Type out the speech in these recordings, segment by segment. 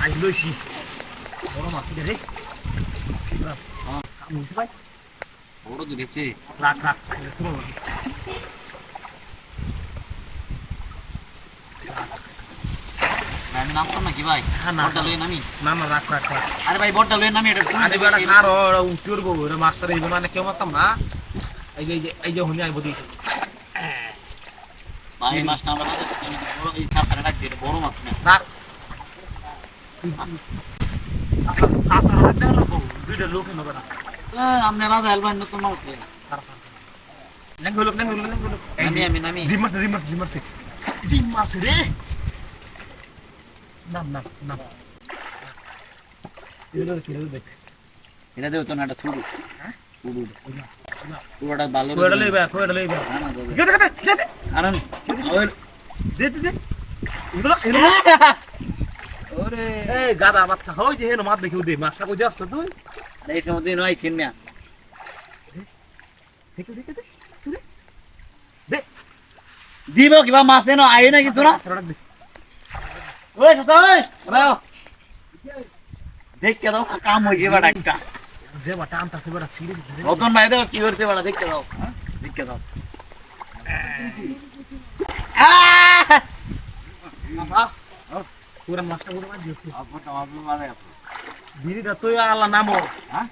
Anh lôi xì bố nó mà xì đấy mình sẽ bay বড় তো দেখছি রাখ রাখ আমি নামতাম নাকি ভাই বড়টা লই নামি না না রাখ রাখ রাখ আরে ভাই বড়টা লই নামি এটা আরে বেটা কার ওরা উঠির গো ওরা মাস্টার এই মানে কেউ মারতাম না এই যে হুনি আইবো দিয়েছে ভাই মাছ না আমরা বড় এই কাছারে রাখ দিয়ে বড় মাছ না রাখ সাসা রাখ দে রাখো দুইটা লোক নেবে না আমনে বাজা হেলবেন না তোমার লেং হলো নামি জিম মারছে রে নাম এগুলো দেখ এটা দেও তো না এটা ছুড়ু হ্যাঁ ছুড়ু পুরোটা ভালো কোড়া লইবা না না দে আরাম ওই দে এগুলো ওরে এই গাদা বাচ্চা হই যে হেন মাত দেখিও দে মাছটা কই যাস তুই এই সময় নয় ছিন না দেখে দে দিব কিবা মাছ এনো আই না কি তোরা ওই সত ওই রাও দেখ কে দাও কাম হই যাবে একটা যে বাটা আনতাছে বড় সিরি রতন ভাই দাও কি করতে বড় দেখ কে দাও দেখ কে দাও পুরা মাছটা পুরো মাছ দিছি আপটা আপনি মারে বিড়িটা তুই আল্লাহ নামো হ্যাঁ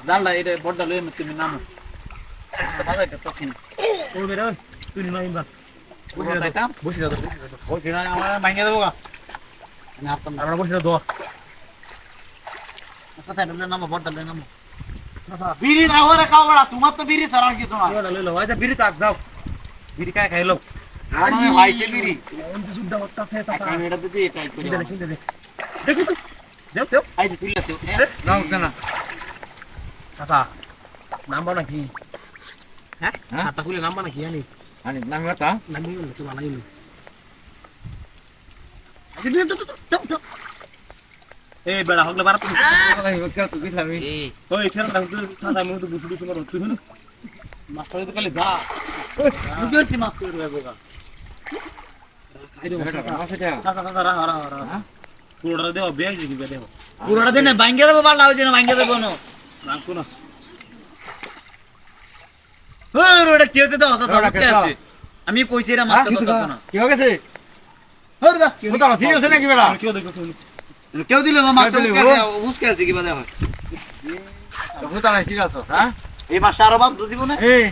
দাঁড়া এটা বড়টা লই তুমি নামো বাজার করতে ছিন ওই বেটা তুই নয় ইমরান বসে দাও ওই কিনা আমার ভাঙিয়ে দেবো গা আমি আসতাম আমরা বসে দাও আচ্ছা তাহলে নামো বড়টা লই নামো বিড়ি না হরে খাও বড়া তোমার তো বিড়ি সারা কি তোমার ওটা লই লো আচ্ছা বিড়ি তাক দাও বিড়ি কায় খাইলো আমি ভাইছে বিড়ি অন্ত সুদ্ধা হতাছে চাচা আমি এটা দিতে ট্রাই করি দেখি তো দেও আই তুই লাসো নাও কেন চাচা নাম্বার নাকি হ্যাঁ হাতটা খুলে নাম্বার নাকি আনি আনি নাম কথা নামি তো বানাইলো এই বেড়া হগলে বারা তুমি এই ওই ছেড়ে দাও তুই চাচা আমি তো বুঝি বুঝি করো তুই হলো মাস্টার তো কালে যা তুই কি মাছ করে গা খাই দেবো চাচা রাহ পুরোটা দেও বেয়াইছে কি দেও পুরোটা দিন ভাঙ্গে দেবো বাড়লা ওই দিন ভাঙ্গে দেবো না রাখতো না ওই ওটা কেউ তো দাও কে আছে আমি কইছি রে মাছ কথা না কি হয়ে গেছে হর দা কেউ তো ঠিক আছে নাকি বেড়া কেউ দেখো কেউ দিল মাছ কে উসকে আছে কি বাদে হয় তো হুতা নাই ঠিক আছে হ্যাঁ এই মাছ আরো বাদ দিব না এই